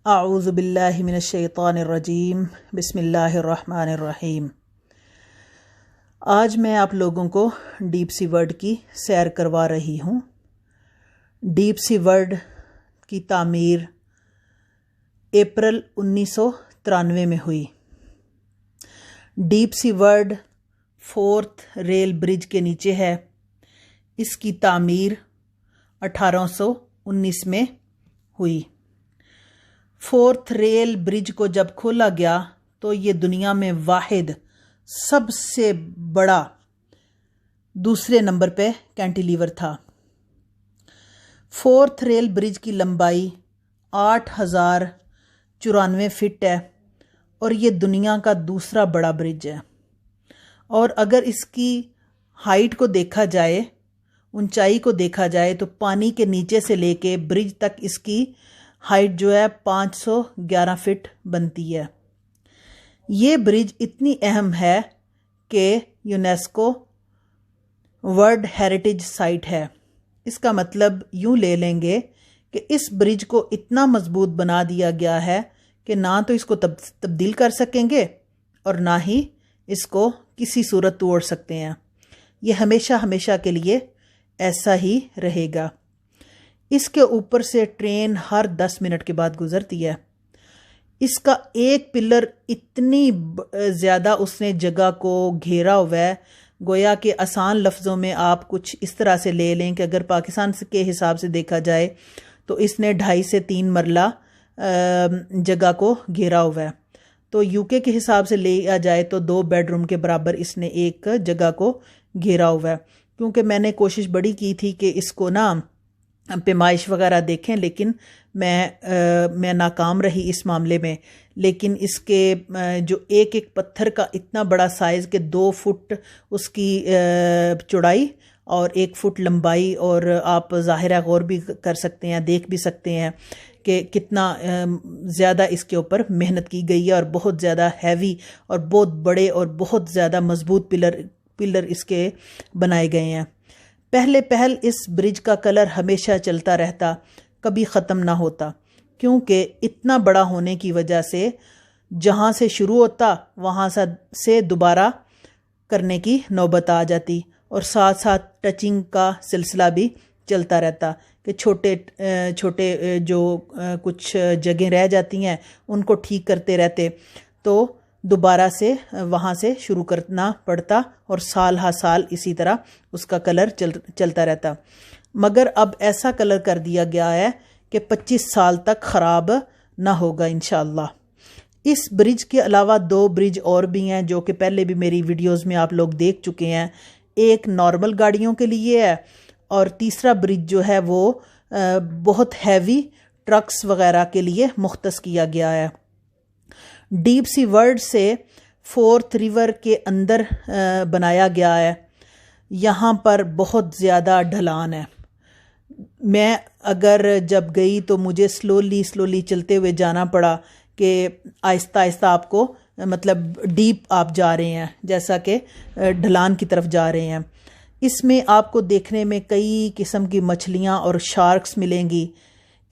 اعوذ باللہ من الشیطان الرجیم بسم اللہ الرحمن الرحیم۔ آج میں آپ لوگوں کو ڈیپ سی ورلڈ کی سیر کروا رہی ہوں۔ ڈیپ سی ورلڈ کی تعمیر اپریل 1993 میں ہوئی۔ Deep Sea World 4th Rail Bridge کے نیچے ہے۔ اس کی تعمیر 1819 میں ہوئی۔ 4th ریل برج کو جب کھولا گیا تو یہ دنیا میں واحد سب سے بڑا دوسرے نمبر پہ کینٹیلیور تھا۔ 4th ریل برج کی لمبائی 8094 فٹ ہے اور یہ دنیا کا دوسرا بڑا برج ہے۔ اور اگر اس کی ہائٹ کو دیکھا جائے، اونچائی کو دیکھا جائے تو پانی کے نیچے سے لے کے برج تک اس کی ہائٹ جو ہے 511 فٹ بنتی ہے۔ یہ برج اتنی اہم ہے کہ یونیسکو ورلڈ ہیریٹیج سائٹ ہے۔ اس کا مطلب یوں لے لیں گے کہ اس برج کو اتنا مضبوط بنا دیا گیا ہے کہ نہ تو اس کو تبدیل کر سکیں گے اور نہ ہی اس کو کسی صورت توڑ سکتے ہیں۔ یہ ہمیشہ ہمیشہ کے لیے ایسا ہی رہے گا۔ اس کے اوپر سے ٹرین ہر 10 منٹ کے بعد گزرتی ہے۔ اس کا ایک پلر اتنی زیادہ اس نے جگہ کو گھیرا ہوا ہے، گویا کہ آسان لفظوں میں آپ کچھ اس طرح سے لے لیں کہ اگر پاکستان کے حساب سے دیکھا جائے تو اس نے 2.5 سے 3 مرلہ جگہ کو گھیرا ہوا ہے۔ تو یو کے حساب سے لیا جائے تو 2 بیڈ روم کے برابر اس نے ایک جگہ کو گھیرا ہوا ہے۔ کیونکہ میں نے کوشش بڑی کی تھی کہ اس کو پیمائش وغیرہ دیکھیں، لیکن میں ناکام رہی اس معاملے میں۔ لیکن اس کے جو ایک پتھر کا اتنا بڑا سائز کہ 2 فٹ اس کی چوڑائی اور 1 فٹ لمبائی، اور آپ ظاہرہ غور بھی کر سکتے ہیں، دیکھ بھی سکتے ہیں کہ کتنا زیادہ اس کے اوپر محنت کی گئی ہے، اور بہت زیادہ ہیوی اور بہت بڑے اور بہت زیادہ مضبوط پلر اس کے بنائے گئے ہیں۔ پہل اس برج کا کلر ہمیشہ چلتا رہتا، کبھی ختم نہ ہوتا، کیونکہ اتنا بڑا ہونے کی وجہ سے جہاں سے شروع ہوتا وہاں سے دوبارہ کرنے کی نوبت آ جاتی، اور ساتھ ساتھ ٹچنگ کا سلسلہ بھی چلتا رہتا کہ چھوٹے جو کچھ جگہیں رہ جاتی ہیں ان کو ٹھیک کرتے رہتے، تو دوبارہ سے وہاں سے شروع کرنا پڑتا، اور سال ہا سال اسی طرح اس کا کلر چلتا رہتا۔ مگر اب ایسا کلر کر دیا گیا ہے کہ 25 سال تک خراب نہ ہوگا انشاءاللہ۔ اس برج کے علاوہ 2 برج اور بھی ہیں جو کہ پہلے بھی میری ویڈیوز میں آپ لوگ دیکھ چکے ہیں۔ ایک نارمل گاڑیوں کے لیے ہے، اور تیسرا برج جو ہے وہ بہت ہیوی ٹرکس وغیرہ کے لیے مختص کیا گیا ہے۔ ڈیپ سی ورلڈ سے 4th ریور کے اندر بنایا گیا ہے۔ یہاں پر بہت زیادہ ڈھلان ہے۔ میں اگر جب گئی تو مجھے سلولی چلتے ہوئے جانا پڑا کہ آہستہ آہستہ آپ کو مطلب ڈیپ آپ جا رہے ہیں، جیسا کہ ڈھلان کی طرف جا رہے ہیں۔ اس میں آپ کو دیکھنے میں کئی قسم کی مچھلیاں اور شارکس ملیں گی۔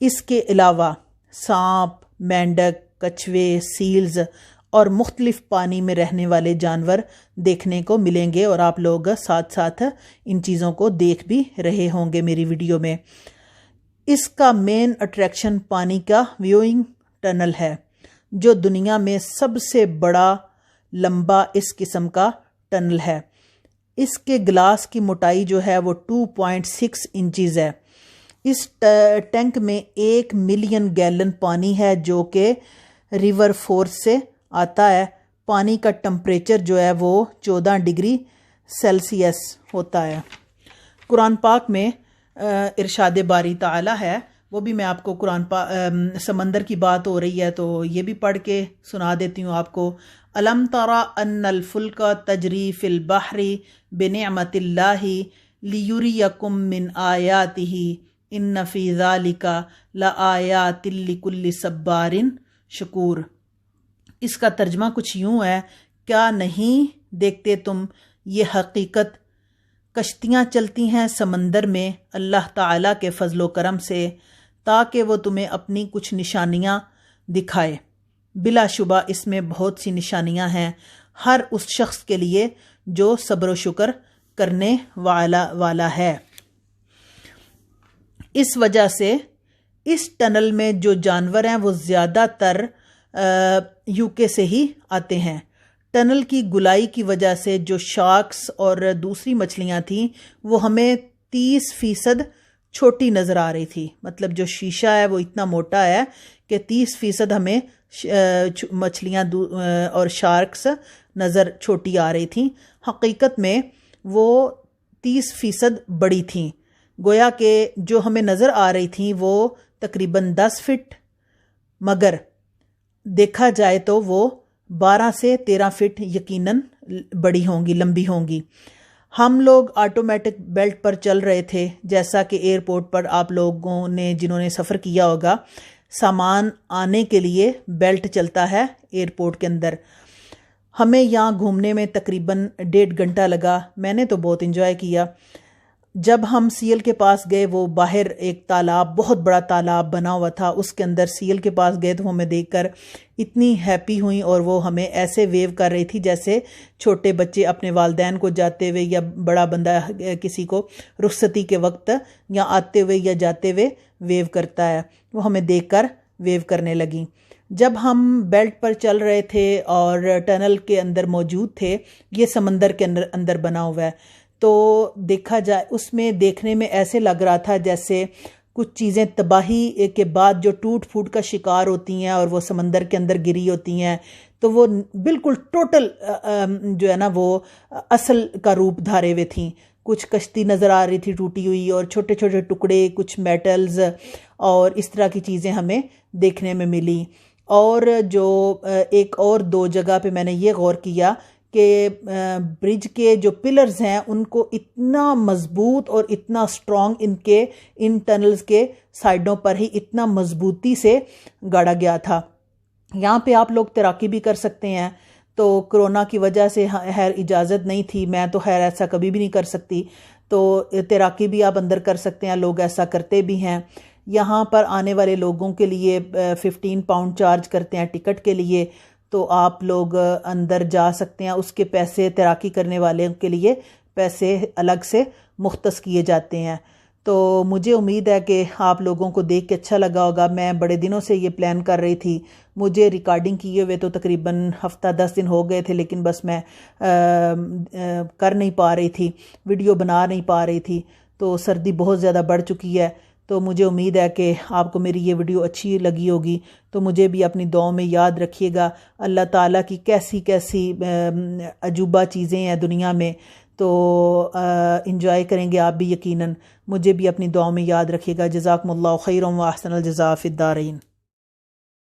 اس کے علاوہ سانپ، مینڈک، کچھوے، سیلز اور مختلف پانی میں رہنے والے جانور دیکھنے کو ملیں گے، اور آپ لوگ ساتھ ساتھ ان چیزوں کو دیکھ بھی رہے ہوں گے میری ویڈیو میں۔ اس کا مین اٹریکشن پانی کا ویوئنگ ٹنل ہے، جو دنیا میں سب سے بڑا لمبا اس قسم کا ٹنل ہے۔ اس کے گلاس کی موٹائی جو ہے وہ 2.6 انچز ہے۔ اس ٹینک میں 1 ملین گیلن پانی ہے جو کہ ریور فورس سے آتا ہے۔ پانی کا ٹمپریچر جو ہے وہ 14 ڈگری سیلسیس ہوتا ہے۔ قرآن پاک میں ارشاد باری تعالی ہے، وہ بھی میں آپ کو سمندر کی بات ہو رہی ہے تو یہ بھی پڑھ کے سنا دیتی ہوں آپ کو۔ الم تری ان الفلک تجری فی البحر بنعمت اللہ لیریکم من آیاتہ ان فی ذلک لآیات لکل صبار شکور۔ اس کا ترجمہ کچھ یوں ہے، کیا نہیں دیکھتے تم یہ حقیقت، کشتیاں چلتی ہیں سمندر میں اللہ تعالیٰ کے فضل و کرم سے، تاکہ وہ تمہیں اپنی کچھ نشانیاں دکھائے۔ بلا شبہ اس میں بہت سی نشانیاں ہیں ہر اس شخص کے لیے جو صبر و شکر کرنے والا ہے۔ اس وجہ سے اس ٹنل میں جو جانور ہیں وہ زیادہ تر UK سے ہی آتے ہیں۔ ٹنل کی گلائی کی وجہ سے جو شارکس اور دوسری مچھلیاں تھیں وہ ہمیں 30% چھوٹی نظر آ رہی تھی، مطلب جو شیشہ ہے وہ اتنا موٹا ہے کہ 30% ہمیں مچھلیاں اور شارکس نظر چھوٹی آ رہی تھیں، حقیقت میں وہ 30% بڑی تھیں، گویا کہ جو ہمیں نظر آ رہی تھیں وہ تقریباً 10 فٹ، مگر دیکھا جائے تو وہ 12 سے 13 فٹ یقیناً بڑی ہوں گی، لمبی ہوں گی۔ ہم لوگ آٹومیٹک بیلٹ پر چل رہے تھے، جیسا کہ ایئرپورٹ پر آپ لوگوں نے جنہوں نے سفر کیا ہوگا سامان آنے کے لیے بیلٹ چلتا ہے ایئرپورٹ کے اندر۔ ہمیں یہاں گھومنے میں تقریباً 1.5 گھنٹہ لگا، میں نے تو بہت انجوائے کیا۔ جب ہم سیل کے پاس گئے، وہ باہر ایک تالاب، بہت بڑا تالاب بنا ہوا تھا، اس کے اندر سیل کے پاس گئے تو ہمیں دیکھ کر اتنی ہیپی ہوئیں اور وہ ہمیں ایسے ویو کر رہی تھی جیسے چھوٹے بچے اپنے والدین کو جاتے ہوئے یا بڑا بندہ کسی کو رخصتی کے وقت یا آتے ہوئے یا جاتے ہوئے ویو کرتا ہے، وہ ہمیں دیکھ کر ویو کرنے لگیں۔ جب ہم بیلٹ پر چل رہے تھے اور ٹنل کے اندر موجود تھے، یہ سمندر کے اندر بنا ہوا ہے، تو دیکھا جائے اس میں دیکھنے میں ایسے لگ رہا تھا جیسے کچھ چیزیں تباہی کے بعد جو ٹوٹ پھوٹ کا شکار ہوتی ہیں اور وہ سمندر کے اندر گری ہوتی ہیں، تو وہ بالکل ٹوٹل جو ہے نا وہ اصل کا روپ دھارے ہوئے تھیں۔ کچھ کشتی نظر آ رہی تھی ٹوٹی ہوئی اور چھوٹے چھوٹے ٹکڑے، کچھ میٹلز اور اس طرح کی چیزیں ہمیں دیکھنے میں ملی۔ اور جو ایک اور 2 جگہ پہ میں نے یہ غور کیا کہ برج کے جو پلرز ہیں ان کو اتنا مضبوط اور اتنا سٹرونگ ان ٹنلز کے سائڈوں پر ہی اتنا مضبوطی سے گاڑا گیا تھا۔ یہاں پہ آپ لوگ تیراکی بھی کر سکتے ہیں، تو کرونا کی وجہ سے خیر اجازت نہیں تھی، میں تو خیر ایسا کبھی بھی نہیں کر سکتی، تو تیراکی بھی آپ اندر کر سکتے ہیں، لوگ ایسا کرتے بھی ہیں۔ یہاں پر آنے والے لوگوں کے لیے 15 پاؤنڈ چارج کرتے ہیں ٹکٹ کے لیے، تو آپ لوگ اندر جا سکتے ہیں، اس کے پیسے تیراکی کرنے والے کے لیے پیسے الگ سے مختص کیے جاتے ہیں۔ تو مجھے امید ہے کہ آپ لوگوں کو دیکھ کے اچھا لگا ہوگا۔ میں بڑے دنوں سے یہ پلان کر رہی تھی، مجھے ریکارڈنگ کیے ہوئے تو تقریباً ہفتہ 10 دن ہو گئے تھے، لیکن بس میں کر نہیں پا رہی تھی، ویڈیو بنا نہیں پا رہی تھی، تو سردی بہت زیادہ بڑھ چکی ہے۔ تو مجھے امید ہے کہ آپ کو میری یہ ویڈیو اچھی لگی ہوگی، تو مجھے بھی اپنی دعاؤں میں یاد رکھیے گا۔ اللہ تعالیٰ کی کیسی کیسی عجوبہ چیزیں ہیں دنیا میں، تو انجوائے کریں گے آپ بھی یقیناً۔ مجھے بھی اپنی دعاؤں میں یاد رکھیے گا۔ جزاکم اللہ خیرا و احسن الجزاء فی الدارین۔